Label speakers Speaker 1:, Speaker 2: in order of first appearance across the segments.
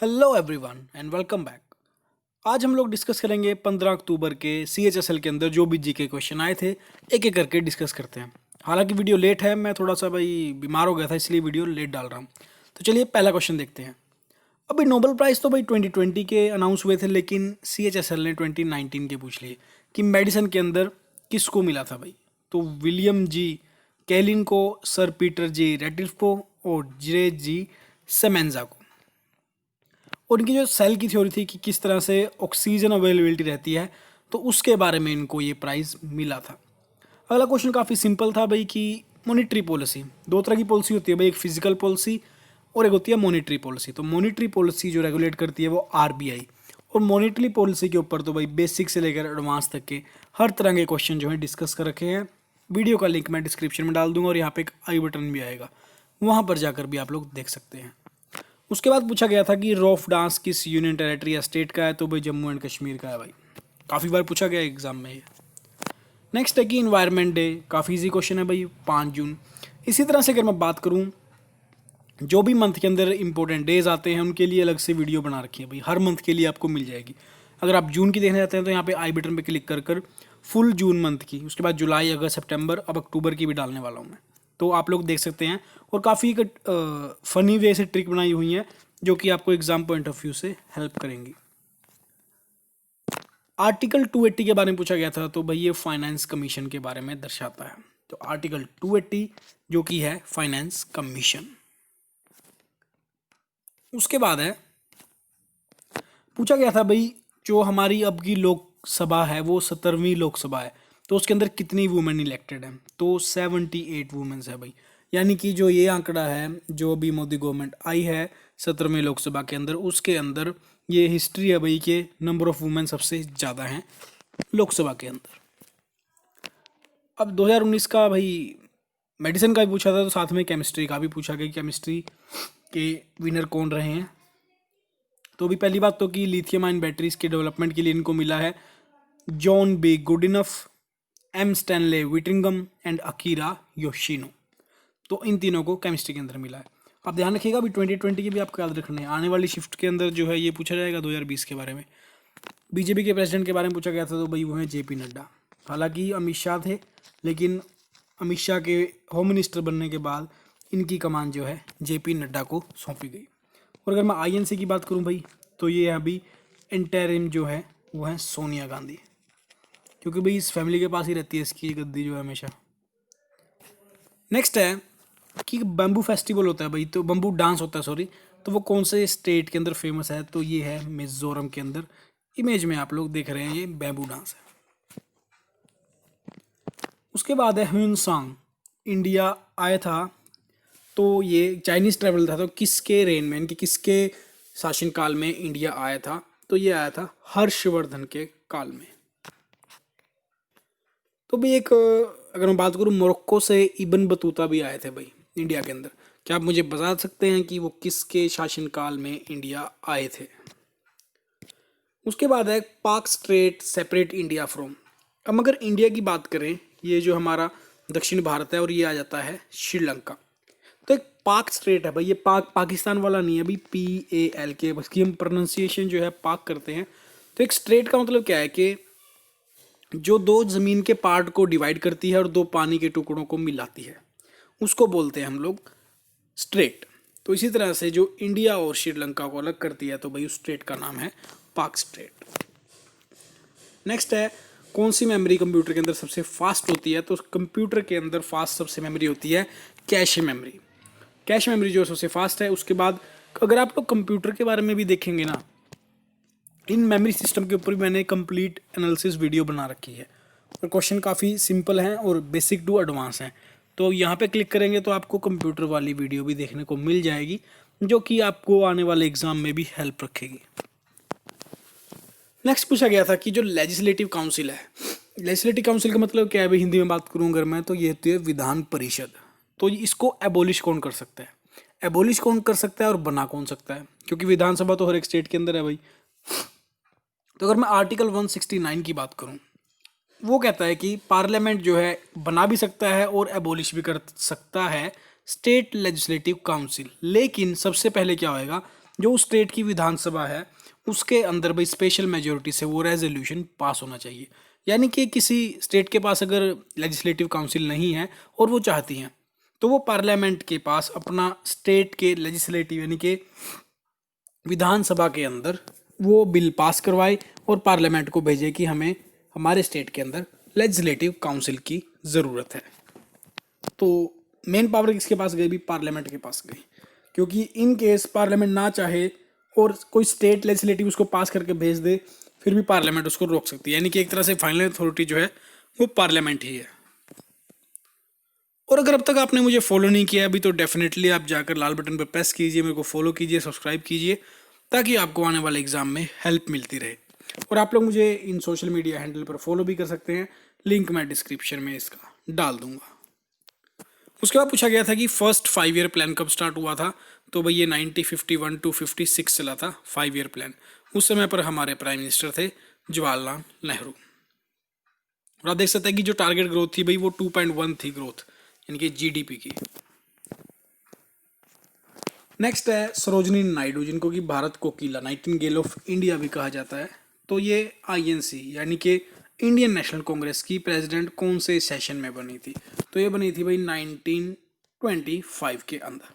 Speaker 1: Hello everyone and welcome back. आज हम लोग डिस्कस करेंगे 15 अक्टूबर के CHSL के अंदर जो भी जीके क्वेश्चन आए थे, एक एक करके डिस्कस करते हैं। हालांकि वीडियो लेट है, मैं थोड़ा सा बीमार हो गया था, इसलिए वीडियो लेट डाल रहा हूँ। तो चलिए पहला क्वेश्चन देखते हैं। अभी नोबेल प्राइज़ तो 2020 के अनाउंस हुए थे, लेकिन CHSL ने 2019 के पूछ लिए कि मेडिसिन के अंदर किसको मिला था भाई। तो विलियम जी कैलिन को, सर पीटर जी रेडक्लिफ को और जे जी सेमेंजा को। और इनकी जो सेल की थ्योरी थी कि किस तरह से ऑक्सीजन अवेलेबिलिटी रहती है, तो उसके बारे में इनको ये प्राइज़ मिला था। अगला क्वेश्चन काफ़ी सिंपल था भाई कि मॉनिटरी पॉलिसी, दो तरह की पॉलिसी होती है भाई, एक फिजिकल पॉलिसी और एक होती है मॉनिटरी पॉलिसी। तो मॉनिटरी पॉलिसी जो रेगुलेट करती है वो RBI, और मॉनिटरी पॉलिसी के ऊपर तो भाई बेसिक से लेकर एडवांस तक के हर तरह के क्वेश्चन जो है डिस्कस कर रखे हैं। वीडियो का लिंक मैं डिस्क्रिप्शन में डाल दूंगा और यहाँ पे एक आई बटन भी आएगा, वहाँ पर जाकर भी आप लोग देख सकते हैं। उसके बाद पूछा गया था कि रॉफ डांस किस यूनियन टेरेटरी या स्टेट का है, तो भाई जम्मू एंड कश्मीर का है भाई। काफ़ी बार पूछा गया एग्जाम में ये। नेक्स्ट है कि इन्वायरमेंट डे, काफ़ी इजी क्वेश्चन है भाई, 5 जून। इसी तरह से अगर मैं बात करूँ, जो भी मंथ के अंदर इंपॉर्टेंट डेज आते हैं उनके लिए अलग से वीडियो बना रखी है भाई, हर मंथ के लिए आपको मिल जाएगी। अगर आप जून की देखना चाहते हैं तो यहाँ पे आई बटन पे क्लिक कर कर फुल जून मंथ की, उसके बाद जुलाई, अगस्त, सितंबर, अब अक्टूबर की भी डालने वाला हूँ मैं, तो आप लोग देख सकते हैं। और काफ़ी फनी वे से ट्रिक बनाई हुई है जो कि आपको एग्जाम पॉइंट ऑफ व्यू से हेल्प करेंगी। आर्टिकल 280 के बारे में पूछा गया था, तो भाई ये फाइनेंस कमीशन के बारे में दर्शाता है। तो आर्टिकल 280 जो कि है फाइनेंस कमीशन। उसके बाद है, पूछा गया था भाई जो हमारी अब की लोकसभा है वो 17वीं लोकसभा है, तो उसके अंदर कितनी वुमेन इलेक्टेड हैं, तो 78 वुमेन्स है भाई। यानी कि जो ये आंकड़ा है, जो अभी मोदी गवर्नमेंट आई है 17वीं लोकसभा के अंदर, उसके अंदर ये हिस्ट्री है भाई कि नंबर ऑफ वुमेन सबसे ज़्यादा हैं लोकसभा के अंदर। अब 2019 का भाई मेडिसिन का भी पूछा था, तो साथ में केमिस्ट्री का भी पूछा गया, केमिस्ट्री के विनर कौन रहे हैं। तो अभी पहली बात तो कि लिथियम आयन बैटरीज के डेवलपमेंट के लिए इनको मिला है John B Goodenough, M Stanley Whittingham and Akira Yoshino. तो इन तीनों को केमिस्ट्री के अंदर मिला है। आप ध्यान रखिएगा अभी 2020 के भी आपको याद रखने हैं, आने वाली शिफ्ट के अंदर जो है ये पूछा जाएगा 2020 के बारे में। बीजेपी के प्रेसिडेंट के बारे में पूछा गया था, तो भाई वो हैं JP नड्डा। हालांकि अमित शाह थे, लेकिन अमित शाह के होम मिनिस्टर बनने के बाद इनकी कमान जो है JP नड्डा को सौंपी गई। और अगर मैं INC की बात करूं भाई, तो ये अभी इंटरिम जो है वो है सोनिया गांधी, क्योंकि भाई इस फैमिली के पास ही रहती है इसकी गद्दी जो है हमेशा। नेक्स्ट है कि बम्बू फेस्टिवल होता है भाई, तो बम्बू डांस होता है सॉरी, तो वो कौन से स्टेट के अंदर फेमस है, तो ये है मिजोरम के अंदर। इमेज में आप लोग देख रहे हैं ये बैम्बू डांस है। उसके बाद है ह्यून सांग, इंडिया आया था, तो ये चाइनीज़ ट्रैवल था, तो किसके रेन में, इनके किसके शासनकाल में इंडिया आया था, तो ये आया था हर्षवर्धन के काल में। तो भी एक अगर मैं बात करूँ, मोरक्को से इब्न बतूता भी आए थे भाई इंडिया के अंदर। क्या आप मुझे बता सकते हैं कि वो किसके शासनकाल में इंडिया आए थे। उसके बाद है पाक स्ट्रेट सेपरेट इंडिया फ्रॉम। अब अगर इंडिया की बात करें, ये जो हमारा दक्षिण भारत है और ये आ जाता है श्रीलंका। तो एक पाक स्ट्रेट है भाई, ये पाकिस्तान वाला नहीं है अभी, PALK, बल्कि हम प्रोनाउंसिएशन जो है पाक करते हैं। तो एक स्ट्रेट का मतलब क्या है कि जो दो ज़मीन के पार्ट को डिवाइड करती है और दो पानी के टुकड़ों को मिलाती है, उसको बोलते हैं हम लोग स्ट्रेट। तो इसी तरह से जो इंडिया और श्रीलंका को अलग करती है, तो भाई उस स्ट्रेट का नाम है पाक स्ट्रेट। नेक्स्ट है, कौन सी मेमोरी कंप्यूटर के अंदर सबसे फास्ट होती है, तो कंप्यूटर के अंदर फास्ट सबसे मेमोरी होती है कैश मेमोरी। कैश मेमोरी जो सबसे फास्ट है। उसके बाद अगर आप लोग कंप्यूटर के बारे में भी देखेंगे ना, इन मेमोरी सिस्टम के ऊपर भी मैंने कंप्लीट एनालिसिस वीडियो बना रखी है, और क्वेश्चन काफ़ी सिंपल हैं और बेसिक टू एडवांस हैं। तो यहाँ पे क्लिक करेंगे तो आपको कंप्यूटर वाली वीडियो भी देखने को मिल जाएगी, जो कि आपको आने वाले एग्जाम में भी हेल्प रखेगी। नेक्स्ट पूछा गया था कि जो लेजिस्लेटिव काउंसिल है, लेजिस्लेटिव काउंसिल का मतलब क्या है भाई, हिंदी में बात करूँ अगर मैं, तो ये होती है विधान परिषद। तो इसको एबोलिश कौन कर सकता है, एबोलिश कौन कर सकता है और बना कौन सकता है, क्योंकि विधानसभा तो हर एक स्टेट के अंदर है भाई। तो अगर मैं आर्टिकल 169 की बात करूं, वो कहता है कि पार्लियामेंट जो है बना भी सकता है और एबोलिश भी कर सकता है स्टेट लेजिस्लेटिव काउंसिल। लेकिन सबसे पहले क्या होएगा, जो उस स्टेट की विधानसभा है उसके अंदर भाई स्पेशल मेजोरिटी से वो रेजोल्यूशन पास होना चाहिए। यानी कि किसी स्टेट के पास अगर लेजिस्लेटिव काउंसिल नहीं है और वो चाहती हैं तो वो पार्लियामेंट के पास अपना स्टेट के लेजिस्लेटिव यानी कि विधानसभा के अंदर वो बिल पास करवाए और पार्लियामेंट को भेजे कि हमें हमारे स्टेट के अंदर लेजिस्लेटिव काउंसिल की ज़रूरत है। तो मेन पावर किसके पास गई भी? पार्लियामेंट के पास गई, क्योंकि इन केस पार्लियामेंट ना चाहे और कोई स्टेट लेजिस्लेटिव उसको पास करके भेज दे फिर भी पार्लियामेंट उसको रोक सकती है। यानी कि एक तरह से फाइनल अथॉरिटी जो है वो पार्लियामेंट ही है। और अगर अब तक आपने मुझे फॉलो नहीं किया अभी तो डेफिनेटली आप जाकर लाल बटन पर प्रेस कीजिए, मेरे को फॉलो कीजिए, सब्सक्राइब कीजिए, ताकि आपको आने वाले एग्जाम में हेल्प मिलती रहे। और आप लोग मुझे इन सोशल मीडिया हैंडल पर फॉलो भी कर सकते हैं, लिंक मैं डिस्क्रिप्शन में इसका डाल दूंगा। उसके बाद पूछा गया था कि फर्स्ट 5 ईयर प्लान कब स्टार्ट हुआ था? तो भाई ये 1951 टू 56 चला था 5 ईयर प्लान। उस समय पर हमारे प्राइम मिनिस्टर थे जवाहरलाल नेहरू। और आप देख सकते हैं कि जो टारगेट ग्रोथ थी भाई वो 2.1 थी ग्रोथ, यानी कि जीडीपी की। नेक्स्ट है सरोजनी नायडू, जिनको कि भारत कोकिला नाइटिंगेल ऑफ इंडिया भी कहा जाता है। तो ये आईएनसी यानी कि इंडियन नेशनल कांग्रेस की प्रेसिडेंट कौन से सेशन में बनी थी? तो ये बनी थी भाई 1925 के अंदर।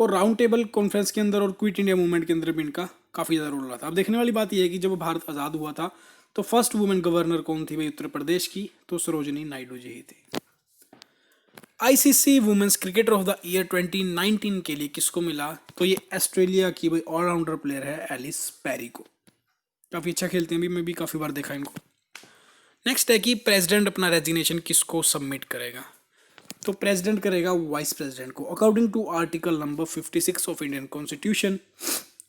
Speaker 1: और राउंड टेबल कॉन्फ्रेंस के अंदर और क्विट इंडिया मूवमेंट के अंदर भी इनका काफ़ी ज़्यादा रोल रहा था। अब देखने वाली बात यह है कि जब भारत आज़ाद हुआ था तो फर्स्ट वुमेन गवर्नर कौन थी भाई उत्तर प्रदेश की? तो सरोजनी नायडू जी ही थी। ICC women's cricketer of the year 2019 के लिए किसको मिला? तो ये ऑस्ट्रेलिया की भाई ऑलराउंडर प्लेयर है एलिस पैरी को। काफ़ी अच्छा खेलते हैं भी, मैं भी काफ़ी बार देखा इनको। नेक्स्ट है कि प्रेसिडेंट अपना रेजिग्नेशन किसको सबमिट करेगा? तो प्रेसिडेंट करेगा वाइस प्रेसिडेंट को। According to article number 56 of Indian constitution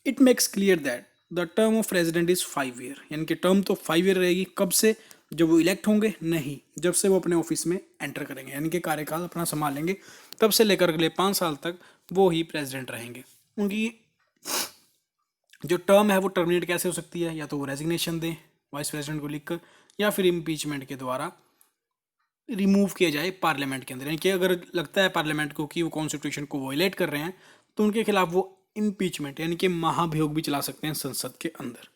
Speaker 1: it makes clear that the term of president is 5 year. यानी कि टर्म तो 5 ईयर रहेगी। कब से? जब वो इलेक्ट होंगे? नहीं, जब से वो अपने ऑफिस में एंटर करेंगे, यानी कि कार्यकाल अपना संभालेंगे, तब से लेकर अगले 5 साल तक वो ही प्रेसिडेंट रहेंगे। उनकी जो टर्म है वो टर्मिनेट कैसे हो सकती है? या तो वो रेजिग्नेशन दें वाइस प्रेसिडेंट को लिखकर, या फिर इम्पीचमेंट के द्वारा रिमूव किया जाए पार्लियामेंट के अंदर। यानी कि अगर लगता है पार्लियामेंट को कि वो कॉन्स्टिट्यूशन को वायलेट कर रहे हैं तो उनके खिलाफ वो इम्पीचमेंट यानी कि महाभियोग भी चला सकते हैं संसद के अंदर।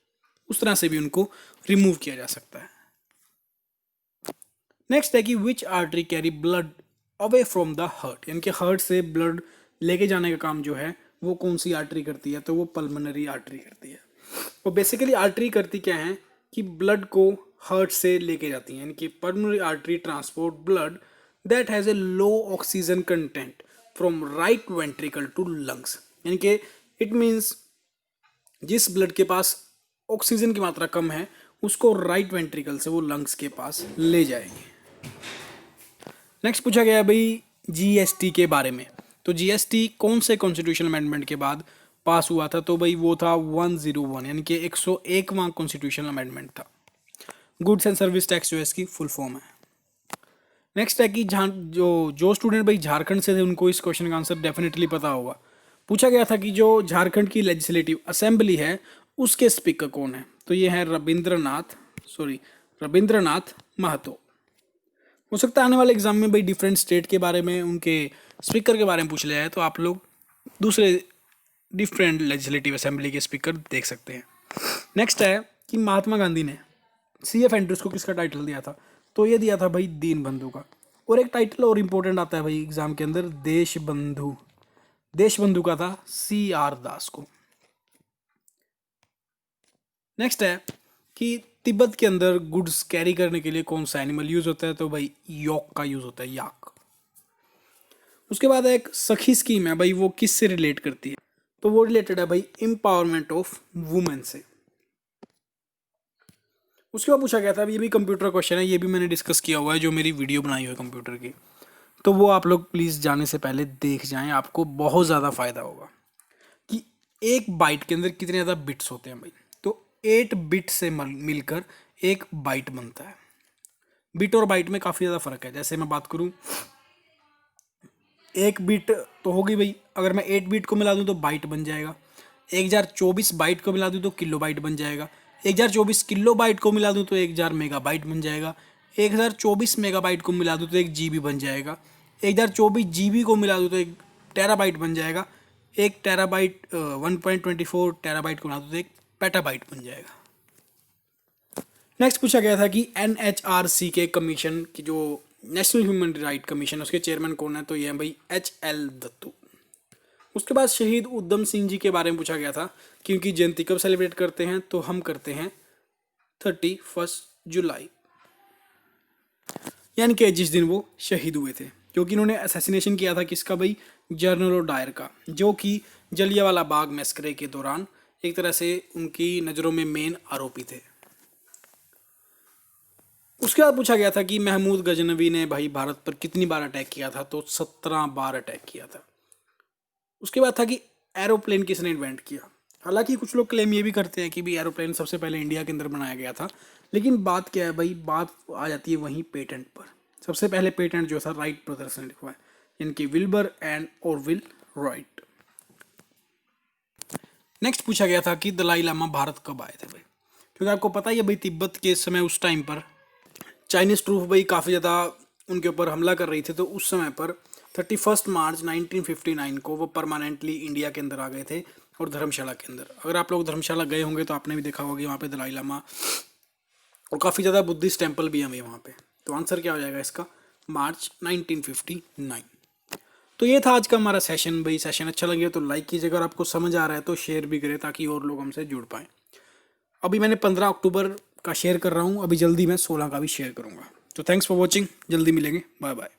Speaker 1: उस तरह से भी उनको रिमूव किया जा सकता है। नेक्स्ट है कि which artery carry blood away from the heart, यानी कि हार्ट से ब्लड लेके जाने का काम जो है वो कौन सी आर्टरी करती है? तो वो पल्मोनरी आर्टरी करती है। वो बेसिकली आर्टरी करती क्या है कि ब्लड को हार्ट से लेके जाती हैं, यानी कि pulmonary artery transport blood that has a low oxygen content from right ventricle to lungs. यानी कि इट मीन्स जिस ब्लड के पास ऑक्सीजन की मात्रा कम है उसको राइट वेंट्रिकल से वो लंग्स के पास ले जाएंगे। नेक्स्ट पूछा गया है भाई जीएसटी के बारे में। तो जीएसटी कौन से कॉन्स्टिट्यूशनल अमेंडमेंट के बाद पास हुआ था? तो भाई वो था 101, यानी कि 101वां कॉन्स्टिट्यूशनल अमेंडमेंट था। गुड्स एंड सर्विस टैक्स जो है इसकी फुल फॉर्म है। नेक्स्ट है कि जो स्टूडेंट भाई झारखंड से थे उनको इस क्वेश्चन का आंसर डेफिनेटली पता होगा। पूछा गया था कि जो झारखंड की लेजिस्लेटिव असेंबली है उसके स्पीकर कौन है? तो ये है रविंद्रनाथ महतो। हो सकता है आने वाले एग्जाम में भाई डिफरेंट स्टेट के बारे में उनके स्पीकर के बारे में पूछ लिया है तो आप लोग दूसरे डिफरेंट लेजिस्लेटिव असेंबली के स्पीकर देख सकते हैं। नेक्स्ट है कि महात्मा गांधी ने CF एंट्रीज को किसका टाइटल दिया था? तो ये दिया था भाई दीन बंधु का। और एक टाइटल और इम्पोर्टेंट आता है भाई एग्जाम के अंदर, देश बंधु का था CR दास को। नेक्स्ट है कि तिब्बत के अंदर गुड्स कैरी करने के लिए कौन सा एनिमल यूज होता है? तो भाई यॉक का यूज होता है, याक। उसके बाद एक सखी स्कीम है भाई, वो किस से रिलेट करती है? तो वो रिलेटेड है भाई एम्पावरमेंट ऑफ वुमेन से। उसके बाद पूछा गया था, ये भी कंप्यूटर क्वेश्चन है, ये भी मैंने डिस्कस किया हुआ है जो मेरी वीडियो बनाई हुई है कंप्यूटर की, तो वो आप लोग प्लीज़ जाने से पहले देख जाएं, आपको बहुत ज़्यादा फायदा होगा। कि एक बाइट के अंदर कितने ज़्यादा बिट्स होते हैं भाई? तो 8 बिट से मिलकर एक बाइट बनता है। बिट और बाइट में काफ़ी ज़्यादा फर्क है। जैसे मैं बात करूँ, एक बिट तो होगी भाई, अगर मैं 8 बिट को मिला दूँ तो बाइट बन जाएगा। 1024 बाइट को मिला दूँ तो किलो बाइट बन जाएगा। 1024 किलो बाइट को मिला दूँ तो 1000 मेगा बाइट बन जाएगा। 1024 मेगा बाइट को मिला दूँ तो 1 GB बन जाएगा। 1024 GB को मिला दूँ तो 1 टेराबाइट बन जाएगा। एक टेराबाइट 1.24 टेराबाइट को बना दो तो एक पेटाबाइट बन जाएगा। नेक्स्ट पूछा गया था कि NHRC के कमीशन की जो नेशनल ह्यूमन राइट कमीशन उसके चेयरमैन कौन है, तो ये है भाई HL दत्तू। उसके बाद शहीद उधम सिंह जी के बारे में पूछा गया था कि उनकी जयंती कब सेलिब्रेट करते हैं, तो हम करते हैं 31 जुलाई, यानी कि जिस दिन वो शहीद हुए थे, क्योंकि इन्होंने असैसिनेशन किया था किसका भाई, जनरल डायर का, जो कि जलियांवाला बाग मैस्करे के दौरान एक तरह से उनकी नज़रों में मेन आरोपी थे। उसके बाद पूछा गया था कि महमूद गजनवी ने भाई भारत पर कितनी बार अटैक किया था, तो 17 बार अटैक किया था। उसके बाद था कि एरोप्लेन किसने इन्वेंट किया। हालांकि कुछ लोग क्लेम ये भी करते हैं कि भी एरोप्लेन सबसे पहले इंडिया के अंदर बनाया गया था, लेकिन बात क्या है भाई, बात आ जाती है वहीं पेटेंट पर। सबसे पहले पेटेंट जो था राइट ब्रदर्स ने लिखवाया, इनकी Wilbur and Orville right. Next पूछा गया था कि दलाई लामा भारत कब आए थे भाई, क्योंकि आपको पता ही है भाई तिब्बत के समय उस टाइम पर चाइनीज ट्रूप भाई काफ़ी ज़्यादा उनके ऊपर हमला कर रही थी, तो उस समय पर 31 मार्च 1959 को वो परमानेंटली इंडिया के अंदर आ गए थे और धर्मशाला के अंदर। अगर आप लोग धर्मशाला गए होंगे तो आपने भी देखा होगा कि वहाँ पे दलाई लामा और काफ़ी ज़्यादा बुद्धिस्ट टेम्पल भी हमें वहाँ पे। तो आंसर क्या हो जाएगा इसका, मार्च 1959। तो ये था आज का हमारा सेशन भाई। सेशन अच्छा लगे तो लाइक कीजिए, अगर आपको समझ आ रहा है तो शेयर भी करें ताकि और लोग हमसे जुड़ पाएँ। अभी मैंने 15 अक्टूबर का शेयर कर रहा हूँ, अभी जल्दी मैं 16 का भी शेयर करूँगा। तो थैंक्स फॉर वॉचिंग, जल्दी मिलेंगे, बाय बाय।